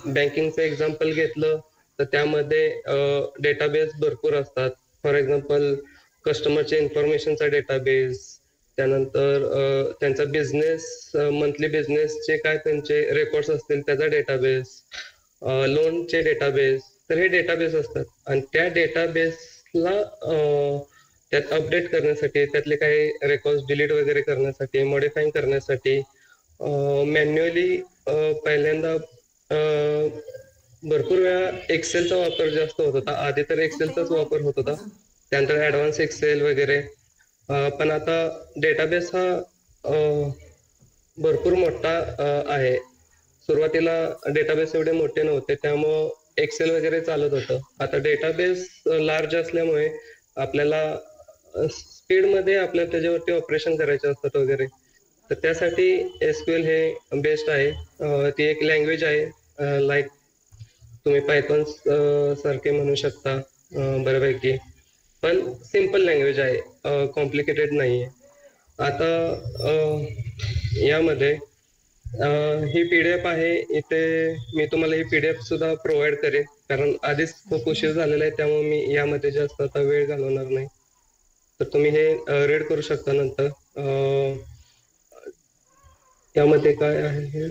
बँकिंगचं example घेतलं तर त्यामध्ये डेटाबेस भरपूर असतात. फॉर एक्झाम्पल कस्टमरच्या इन्फॉर्मेशनचा डेटाबेस, त्यानंतर त्यांचा बिझनेस, मंथली बिझनेसचे काय त्यांचे रेकॉर्ड्स असतील त्याचा डेटाबेस, लोनचे डेटाबेस. तर हे डेटाबेस असतात आणि त्या डेटाबेसला त्यात अपडेट करण्यासाठी, त्यातले काही रेकॉर्ड्स डिलीट वगैरे करण्यासाठी, मॉडिफाईंग करण्यासाठी मॅन्युअली पहिल्यांदा भरपूर वेळा एक्सेलचा वापर जास्त होत होता. आधी तर एक्सेलचाच वापर होत होता, त्यानंतर ऍडव्हान्स एक्सेल वगैरे. पण आता डेटाबेस हा भरपूर मोठा आहे. सुरुवातीला डेटाबेस एवढे मोठे नव्हते, त्यामुळं एक्सेल वगैरे चालत होतं. आता डेटाबेस लार्ज असल्यामुळे आपल्याला स्पीडमध्ये आपल्याला त्याच्यावरती ऑपरेशन करायचे असतात वगैरे. तर त्यासाठी एसक्यूएल हे बेस्ट आहे. ती एक लँग्वेज आहे, लाईक तुम्ही पायथॉन सारखे म्हणू शकता बऱ्यापैकी. पण सिम्पल लँग्वेज आहे, कॉम्प्लिकेटेड नाही आहे. आता यामध्ये ही पीडीएफ आहे, इथे मी तुम्हाला ही पीडीएफ सुद्धा प्रोव्हाइड करेन, कारण आधीच खूप उशीर झालेला आहे, त्यामुळे मी यामध्ये जास्त आता वेळ घालवणार नाही. तर तुम्ही हे रीड करू शकता नंतर. यामध्ये काय आहे,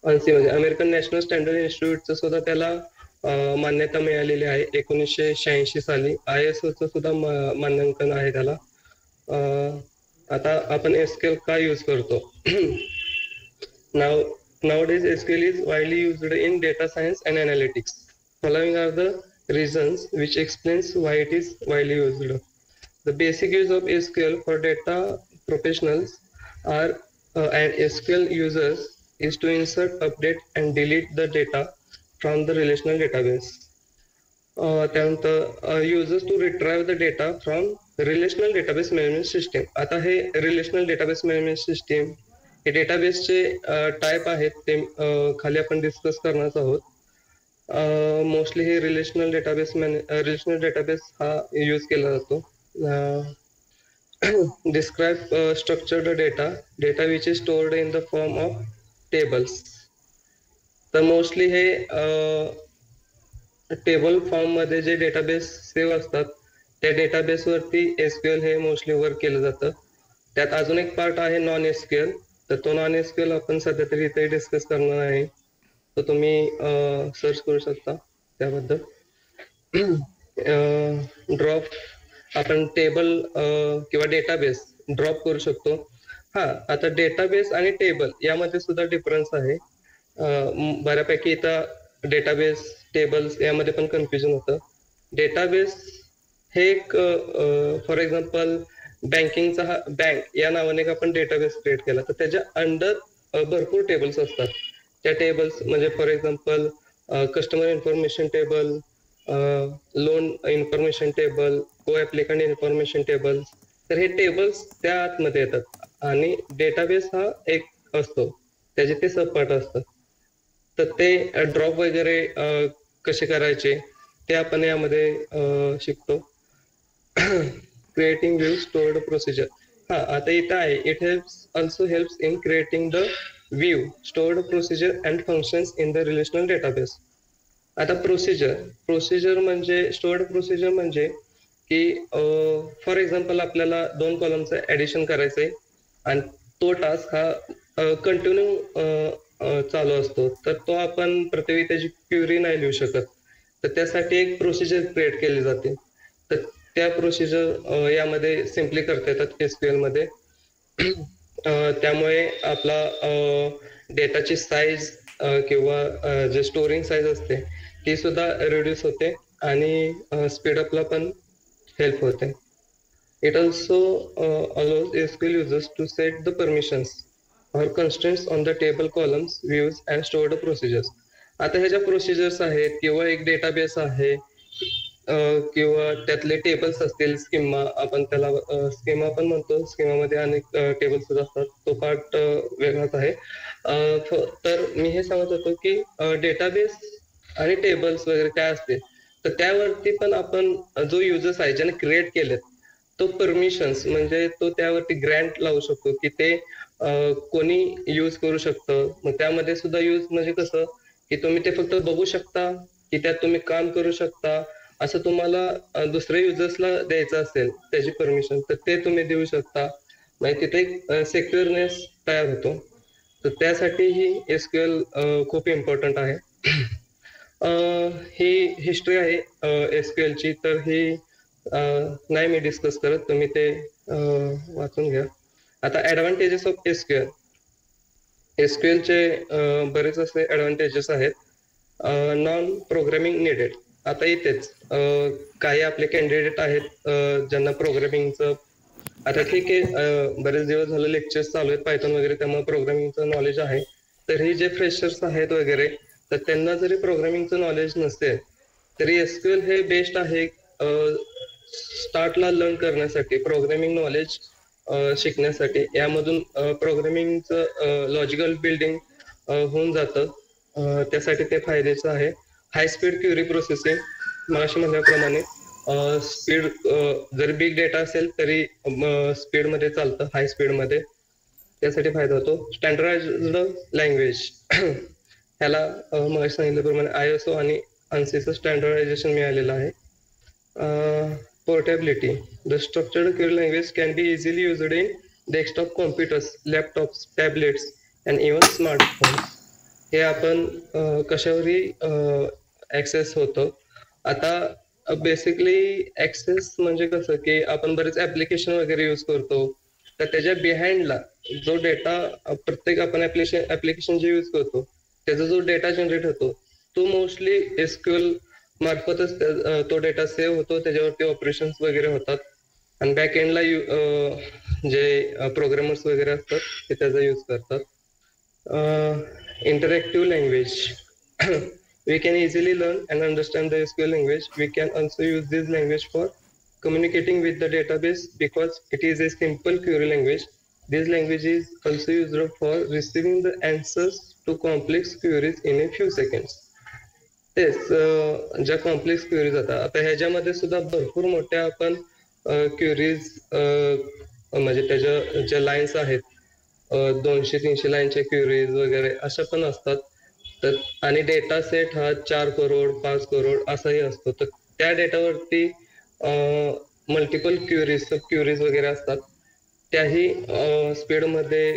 ANSI म्हणजे अमेरिकन नॅशनल स्टँडर्ड इन्स्टिट्यूटचं सुद्धा त्याला मान्यता मिळालेली आहे 1986 साली. ISOचं सुद्धा मान्यांकन आहे त्याला. आता आपण एसक्यूएल का यूज करतो? Nowadays SQL is widely used in data science and analytics. Following are the reasons which explains why it is widely used. The basic use of SQL for data professionals are and SQL users is to insert, update and delete the data from the relational database. त्यानंतर users to retrieve the data from relational database management system. आता हे relational database management system हे डेटाबेसचे type आहेत, ते खाली आपण discuss करणार आहोत. मोस्टली हे रिलेशनल डेटाबेस हा यूज केला जातो. Describe structured data which is stored in the form of tables. तर मोस्टली हे टेबल फॉर्म मध्ये जे डेटाबेस सेव्ह असतात त्या डेटाबेसवरती एसक्यूएल हे मोस्टली वर्क केलं जातं. त्यात अजून एक पार्ट आहे नॉन एसक्यूएल, तर तो नॉन एसक्यूएल आपण सध्या तरी इथे डिस्कस करणार आहे, तर तुम्ही सर्च करू शकता त्याबद्दल. ड्रॉप, आपण टेबल किंवा डेटाबेस ड्रॉप करू शकतो. हा, आता डेटाबेस आणि टेबल यामध्ये सुद्धा डिफरन्स आहे. बऱ्यापैकी इथं डेटाबेस टेबल्स यामध्ये पण कन्फ्युजन होतं. डेटाबेस हे एक फॉर एक्झाम्पल बँकिंगचा हा बँक या नावाने आपण डेटाबेस क्रिएट केला, तर त्याच्या अंडर भरपूर टेबल्स असतात. त्या टेबल्स म्हणजे for example customer information table, loan information table, को ऍप्लिकंट इन्फॉर्मेशन टेबल. तर हे टेबल्स त्या आतमध्ये येतात आणि डेटाबेस हा एक असतो, त्याचे ते सब पार्ट असतात. तर ते ड्रॉप वगैरे कसे करायचे ते आपण यामध्ये शिकतो. Creating view stored procedure. हा, आता इथं आहे it also helps in creating the view stored procedure and functions in the relational database. आता प्रोसिजर म्हणजे स्टोर्ड प्रोसिजर म्हणजे की फॉर एक्झाम्पल आपल्याला 2 कॉलमचं ऍडिशन करायचंय आणि तो टास्क हा कंटिन्यू चालू असतो, तर तो आपण प्रत्येक त्याची क्युरी नाही लिहू शकत. तर त्यासाठी एक प्रोसिजर क्रिएट केली जाते. तर त्या प्रोसिजर यामध्ये सिम्पली करता येतात एसक्यूएल मध्ये. त्यामुळे आपला डेटाची साईज किंवा जे स्टोरिंग साईज असते ती सुद्धा रिड्यूस होते आणि स्पीडअपला पण हेल्प होते. It also allows SQL users to set the permissions or constraints on the table columns, views and stored procedures. आता ह्या ज्या प्रोसिजर्स आहेत किंवा एक डेटाबेस आहे किंवा त्यातले टेबल्स असतील, स्कीमा आपण त्याला स्कीमा पण म्हणतो, स्कीमामध्ये अनेक टेबल्स असतात, तो पार्ट वेगळाच आहे. तर मी हे सांगत होतो की डेटाबेस आणि टेबल्स वगैरे काय असते, तर त्यावरती पण आपण जो युजर्स आहे ज्याने क्रिएट केलेत तो परमिशन्स म्हणजे तो त्यावरती ग्रँट लावू शकतो की ते कोणी यूज करू शकतं. मग त्यामध्ये सुद्धा यूज म्हणजे कसं की तुम्ही ते फक्त बघू शकता, की त्यात तुम्ही काम करू शकता. असं तुम्हाला दुसऱ्या युजर्सला द्यायचं असेल त्याची परमिशन, तर ते तुम्ही देऊ शकता. म्हणजे तिथे एक सिक्युअरनेस तयार होतो. तर त्यासाठी ही एसक्यूएल खूप इम्पॉर्टंट आहे. ही हिस्ट्री आहे एसक्यूएल ची, तर ही नाही मी डिस्कस करत, तुम्ही ते वाचून घ्या. आता ऍडव्हान्टेजेस ऑफ एसक्यूएल. एसक्यूएल चे बरेच असे ऍडव्हान्टेजेस आहेत. Non programming needed. आता इथेच काही आपले कॅन्डिडेट आहेत ज्यांना प्रोग्रामिंगचं, आता ठीक आहे बरेच दिवस झाले लेक्चर्स चालू आहेत पायथॉन वगैरे, त्यामुळे प्रोग्रामिंगचं नॉलेज आहे. तर हे जे फ्रेशर्स आहेत वगैरे, तर त्यांना जरी प्रोग्रामिंगचं नॉलेज नसेल तरी एसक्यूएल हे बेस्ट आहे स्टार्टला लर्न करण्यासाठी, प्रोग्रामिंग नॉलेज शिकण्यासाठी. यामधून प्रोग्रामिंगचं लॉजिकल बिल्डिंग होऊन जातं. त्यासाठी ते फायद्याचं आहे. हाय स्पीड क्युरी प्रोसेसिंग, मगाशी म्हणल्याप्रमाणे स्पीड, जर बिग डेटा असेल तरी स्पीड मध्ये चालतं, हाय स्पीड मध्ये. त्यासाठी फायदा होतो. स्टँडर्डाइज्ड लँग्वेज, ह्याला मगाशी सांगितल्याप्रमाणे आयएसओ आणि ANSI स्टँडर्डायझेशन मिळालेलं आहे. Portability, the structured query language can be easily used in desktop computers, laptops, tablets and even smartphones. हे आपण कशावरही ऍक्सेस होतं. आता बेसिकली ऍक्सेस म्हणजे कसं की आपण बरेच ऍप्लिकेशन वगैरे युज करतो, तर त्याच्या बिहाइंडला जो डेटा, प्रत्येक आपण ऍप्लिकेशन जे युज करतो त्याचा जो डेटा जनरेट होतो तो मोस्टली एसक्यूएल मार्फतच तो डेटा सेव्ह होतो, त्याच्यावरती ऑपरेशन्स वगैरे होतात. आणि बॅक एंडला जे प्रोग्रामर्स वगैरे असतात ते त्याचा यूज करतात. Interactive language. We can easily learn and understand the SQL language. We can also use this language for communicating with the database because it is a simple query language. This language is also used for receiving the answers to complex queries in a few seconds. तेच ज्या complex queries आता ह्याच्यामध्ये सुद्धा भरपूर मोठ्या आपण queries, म्हणजे त्याच्या ज्या लाईन्स आहेत 200-300 लाईनच्या क्वेरीज वगैरे अशा पण असतात. तर आणि डेटा सेट हा 4 करोड 5 करोड असाही असतो. तर त्या डेटावरती मल्टिपल क्वेरीज, सब क्वेरीज वगैरे असतात. त्याही स्पीडमध्ये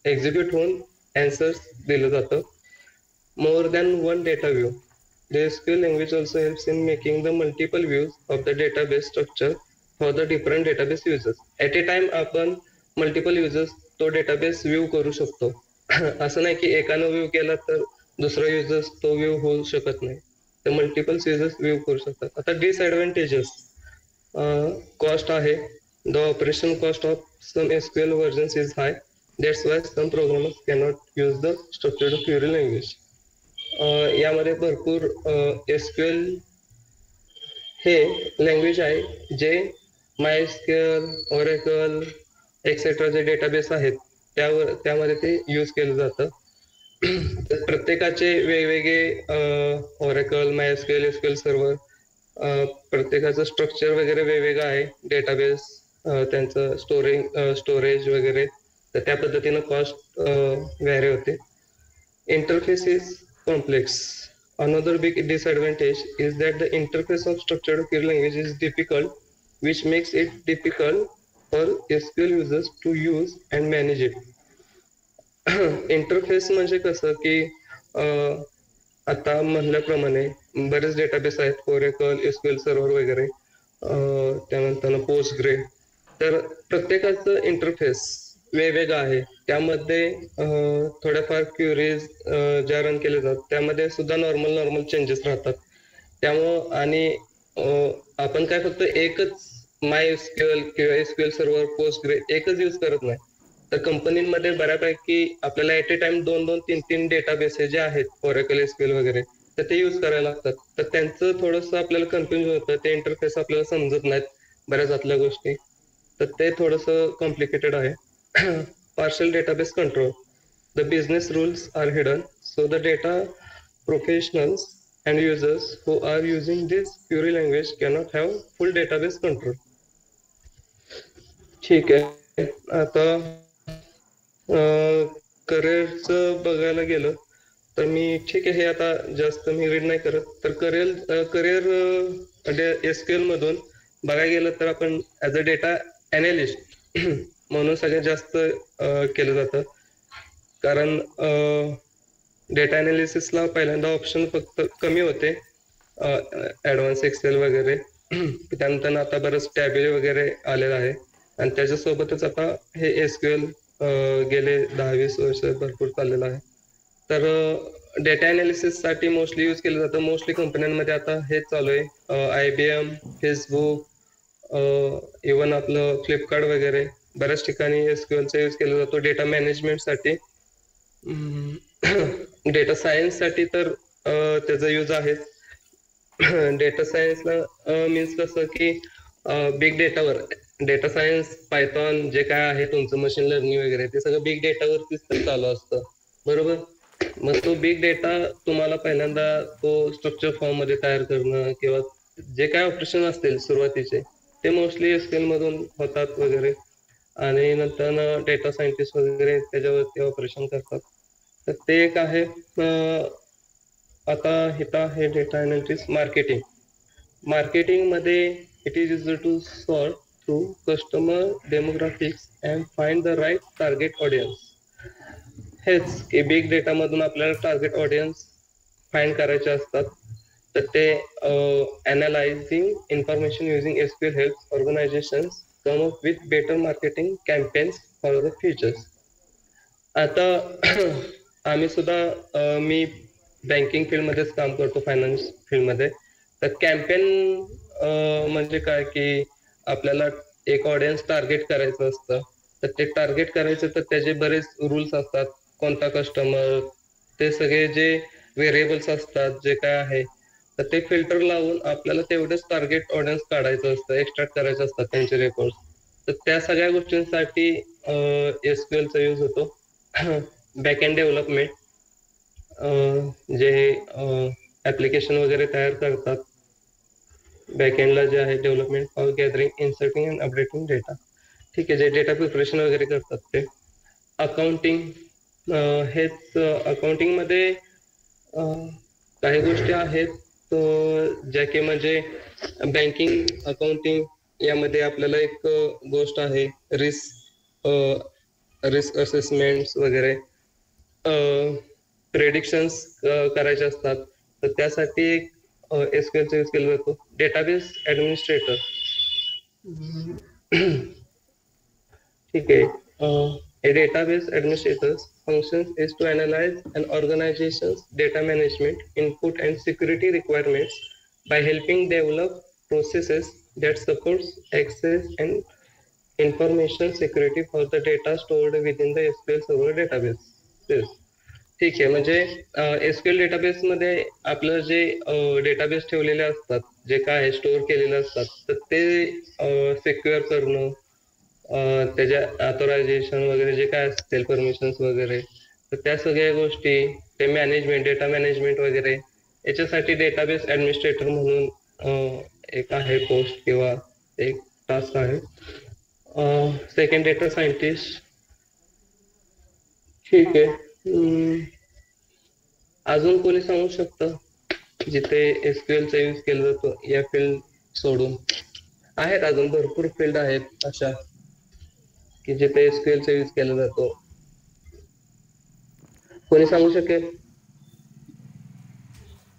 एक्झिक्यूट होऊन आन्सर्स दिलं जातं. More than one data view. The SQL language also helps in making the multiple views of the database structure for the different database users. At a time आपण multiple users तो database view करू शकतो. असं नाही की एकानं view केला तर दुसरा युजर्स तो व्ह्यू होऊ शकत नाही. तर मल्टिपल युजर्स व्ह्यू करू शकतात. आता डिसएडव्हान्टेजेस, कॉस्ट आहे. The operation cost of some SQL versions is high. That's why some programmers cannot use the structured query language. यामध्ये भरपूर एसक्यूएल हे लँग्वेज आहे जे मायस्क्यूएल, ओरेकल एक्सेट्रा जे डेटाबेस आहेत त्यामध्ये ते यूज केलं जातं. प्रत्येकाचे वेगवेगळे ओरेकल, मायस्क्यूएल, एसक्यूएल सर्व्हर, प्रत्येकाचं स्ट्रक्चर वगैरे वेगवेगळं आहे. डेटाबेस, त्यांचं स्टोरेज वगैरे, तर त्या पद्धतीनं कॉस्ट व्हॅरी होते. Interface is complex. Another big disadvantage is that the interface of structured query language is difficult, which makes it difficult for SQL users to use and manage it. Interface म्हणजे कसं की आता म्हणल्याप्रमाणे बरेच database आहेत, Oracle, SQL server वगैरे, त्यानंतर पोस्टग्रे. तर प्रत्येकाचं इंटरफेस वेगवेगळा आहे. त्यामध्ये थोड्याफार क्युरीज ज्या रन केल्या जातात त्यामध्ये सुद्धा नॉर्मल चेंजेस राहतात. त्यामुळं आणि आपण काय फक्त एकच माय एसक्यूएल किंवा एसक्यूएल सर्व्हर, पोस्टग्रे एकच यूज करत नाही. तर कंपनीमध्ये बऱ्यापैकी आपल्याला ऍट ए टाइम 2-3 डेटाबेस जे आहेत, ओरेकल, एसक्यूएल वगैरे, तर ते यूज करायला लागतात. तर त्यांचं थोडंसं आपल्याला कन्फ्युजन होतं, ते इंटरफेस आपल्याला समजत नाहीत बऱ्याच आतल्या गोष्टी. तर ते थोडंसं कॉम्प्लिकेटेड आहे. Partial database control. The business rules are hidden, so the data professionals and users who are using this query language cannot have full database control. ठीक आहे. आता करिअरचं बघायला गेलं तर मी ठीक आहे, हे आता जास्त मी रीड नाही करत. तर करिअर एसक्यूएल मधून बघायला गेलं तर आपण ऍज अ डेटा अनालिस्ट म्हणून सगळ्यात जास्त केलं जातं. कारण डेटा अनालिसिसला पहिल्यांदा ऑप्शन फक्त कमी होते, ऍडव्हान्स एक्सेल वगैरे. त्यानंतर आता बरंच टॅबेल वगैरे आलेलं आहे, आणि त्याच्यासोबतच आता हे एसक्यूएल गेले 10-20 वर्ष भरपूर चाललेलं आहे. तर डेटा अनालिसिस साठी मोस्टली यूज केलं जातं. मोस्टली कंपन्यांमध्ये आता हेच चालू आहे. IBM, फेसबुक, इवन आपलं फ्लिपकार्ट वगैरे बऱ्याच ठिकाणी एसक्यूएलचा यूज केला जातो डेटा मॅनेजमेंटसाठी. डेटा सायन्स साठी तर त्याचा यूज आहे. डेटा सायन्सला मीन्स कसं की बिग डेटावर, डेटा सायन्स, पायथॉन जे काय आहे तुमचं मशीन लर्निंग वगैरे, ते सगळं बिग डेटावरतीच चालू असतं, बरोबर. मग तो बिग डेटा तुम्हाला पहिल्यांदा तो स्ट्रक्चर फॉर्म मध्ये तयार करणं किंवा जे काय ऑपरेशन असतील सुरुवातीचे, ते मोस्टली एसक्यूएल मधून होतात वगैरे. आणि नंतर डेटा सायंटिस्ट वगैरे त्याच्यावरती ऑपरेशन करतात. तर ते एक आहे. आता इथं आहे डेटा अनालिटिक्स मार्केटिंग. मार्केटिंग मध्ये it is use to sort through customer demographics and find the right target audience. हेच की बिग डेटा मधून आपल्याला टार्गेट ऑडियन्स फाइंड करायचे असतात. तर ते analysing information using SQL helps organisations come up with better marketing campaigns for the futures. आता आम्ही सुद्धा मी बँकिंग फील्ड मध्येच काम करतो, फायनान्स फील्ड मध्ये. तर कॅम्पेन म्हणजे काय की आपल्याला एक ऑडियन्स टार्गेट करायचं असतं. तर ते टार्गेट करायचं तर त्याचे बरेच रूल्स असतात. कोणता कस्टमर, ते सगळे जे व्हेरिएबल्स असतात जे काय आहे, तर ते फिल्टर लावून आपल्याला तेवढेच टार्गेट ऑडियन्स काढायचं असतं, एक्स्ट्रॅक्ट करायचे असतात त्यांचे रेकॉर्ड. तर त्या सगळ्या गोष्टींसाठी एसक्यूएलचा यूज होतो. बॅकएंड डेव्हलपमेंट, जे ऍप्लिकेशन वगैरे तयार करतात, बॅकएंडला जे आहे development for gathering, inserting and updating data. ठीक आहे, जे डेटा प्रिपरेशन वगैरे करतात ते. अकाउंटिंग, हेच अकाउंटिंग मध्ये काही गोष्टी आहेत ज्या की म्हणजे बँकिंग अकाउंटिंग यामध्ये आपल्याला एक गोष्ट आहे रिस्क असेसमेंट वगैरे, प्रेडिक्शन्स करायचे असतात. तर त्यासाठी एक एसक्यूएलचा यूज केला जातो. डेटाबेस ऍडमिनिस्ट्रेटर, ठीक आहे. A database administrator's functions is to analyze an organization's data management, input and security requirements by helping develop processes that supports access and information security for the data stored within the SQL Server database. Yes. ठीक आहे, म्हणजे SQL database मध्ये आपलं जे database ठेवलेले असतात, जे काय स्टोअर केलेले असतात, तर ते सिक्युअर करणं, त्याच्या ऑथोरायझेशन वगैरे जे काय असतील, परमिशन्स वगैरे, तर त्या सगळ्या गोष्टी, ते मॅनेजमेंट, डेटा मॅनेजमेंट वगैरे, याच्यासाठी डेटाबेस ऍडमिनिस्ट्रेटर म्हणून एक आहे पोस्ट किंवा एक टास्क आहे. सेकंड डेटा सायंटिस्ट, ठीक आहे. अजून कोणी सांगू शकतं जिथे एसक्यूएलचा यूज केला जातो या फील्ड सोडून? आहेत अजून भरपूर फील्ड आहेत अशा की जिथे एसक्यूएलचा यूज केला जातो. कोणी सांगू शकेल?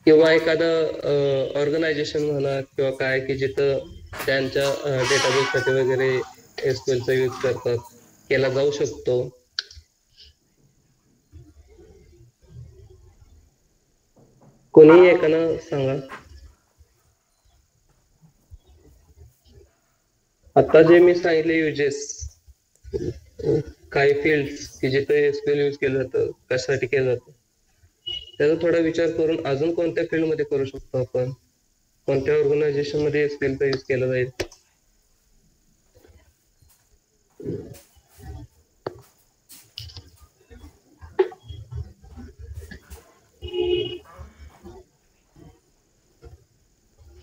किंवा एखादं ऑर्गनायझेशन म्हणा किंवा काय की जिथं त्यांच्या डेटाबेस साठी वगैरे एसक्यूएलचा यूज करतात, केला जाऊ शकतो. कोणी एकानं सांगा. आता जे मी सांगितले युजेस, काही फील्ड की जिथे एसक्यूएल यूज केलं जातं, कशासाठी केलं जातं, त्याचा थोडा विचार करून अजून कोणत्या फील्ड मध्ये करू शकतो आपण, कोणत्या ऑर्गनायझेशन मध्ये एसक्यूएलचा यूज केला जाईल.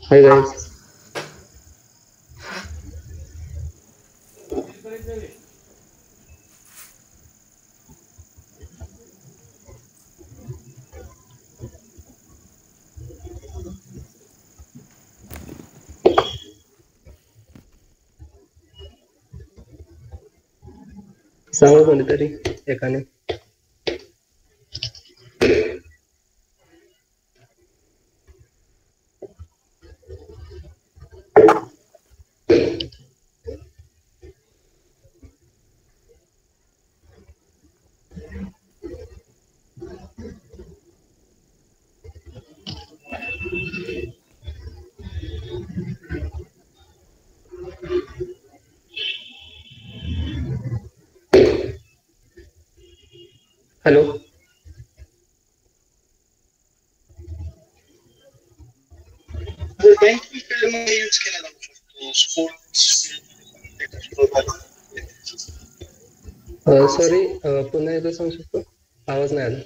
Hi guys. सांगा कोणीतरी एकाने. हॅलो. बँकिंग फील्डमध्ये यूज केला जाऊ शकतो. स्पोर्ट्स सॉरी, पुन्हा एकदा सांगू शकतो? आवाज नाही आला.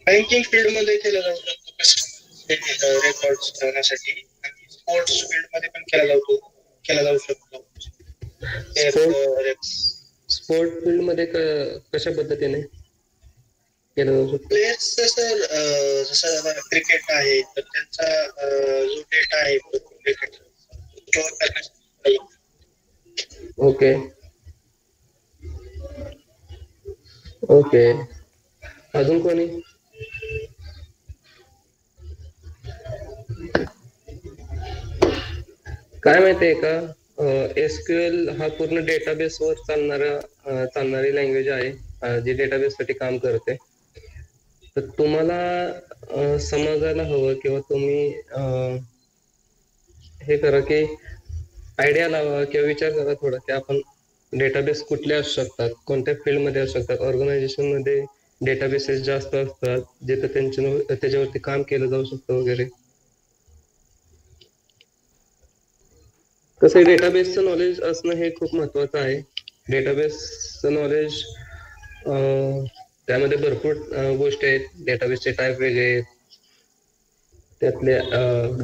बँकिंग फील्डमध्ये केला जाऊ शकतो कस्टमर रेकॉर्ड्स ठेवण्यासाठी, आणि स्पोर्ट्स फील्डमध्ये पण केला जाऊ शकतो. स्पोर्ट फील्ड मध्ये कशा पद्धतीने केलं जाऊ शकतो? प्लेयर्स जसं क्रिकेट आहे तर त्यांचा जो डेटा आहे क्रिकेट स्टोअर करण्यासाठी. Okay okay. अजून कोणी? काय माहितीये का, एसक्यूएल हा पूर्ण डेटाबेस वर चालणारी लँग्वेज आहे, जी डेटाबेस साठी काम करते. तर तुम्हाला समजायला हवं किंवा तुम्ही हे करा की आयडिया लावा किंवा विचार करा थोडा की आपण डेटाबेस कुठले असू शकतात, कोणत्या फील्ड मध्ये असू शकतात. ऑर्गनायझेशन मध्ये डेटाबेसेस जास्त असतात जिथे त्याच्यावरती काम केलं जाऊ शकतं वगैरे. कसं डेटाबेसचं नॉलेज असणं हे खूप महत्वाचं आहे. डेटाबेसचं नॉलेज त्यामध्ये भरपूर गोष्टी आहेत. डेटाबेसचे टाईप वेगळे, त्यातले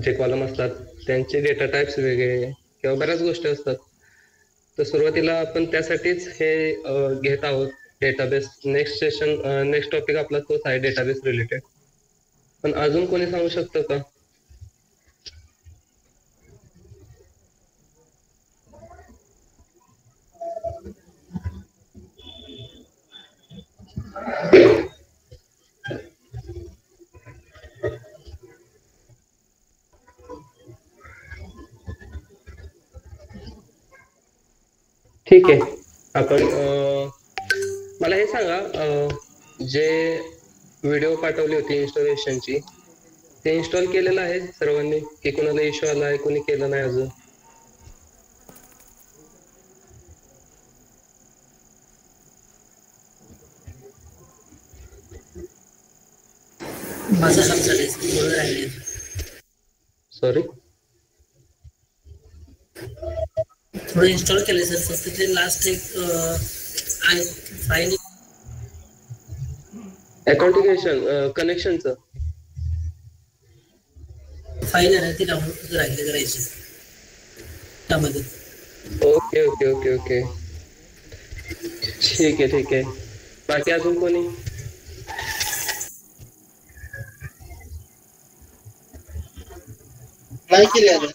जे कॉलम असतात त्यांचे डेटा टाइप्स वेगळे किंवा बऱ्याच गोष्टी असतात. तर सुरुवातीला आपण त्यासाठीच हे घेत आहोत डेटाबेस. नेक्स्ट टॉपिक आपला तोच आहे, डेटाबेस रिलेटेड. पण अजून कोणी सांगू शकतं का? ठीक आहे. आपण मला हे सांगा, जे व्हिडिओ पाठवली होती इन्स्टॉलेशनची, ते इन्स्टॉल केलेलं आहे सर्वांनी की कोणाला इश्यू आला आहे, कोणी केलं नाही अजून? माझं झालंय, थोडं राहिले. सॉरी, थोडं इन्स्टॉल केलंय सर, फक्त ते लास्ट एक फाईल अकाउंटिकेशन कनेक्शनचं फाईल आहे ना, ती डाउनलोड राहिले करायची त्यामध्ये. Okay okay okay okay. ठीक आहे ठीक आहे. बाकी अजून कोणी? नाही केले अजून.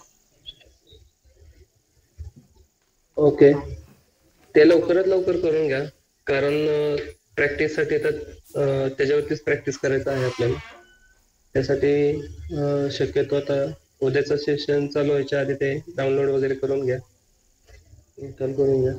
ओके, ते लवकरात लवकर करून घ्या, कारण प्रॅक्टिससाठी तर त्याच्यावरतीच प्रॅक्टिस करायचं आहे आपल्याला. त्यासाठी शक्यतो आता उद्याचं सेशन चालू व्हायच्या आधी ते डाउनलोड वगैरे करून घ्या, इन्स्टॉल करून घ्या.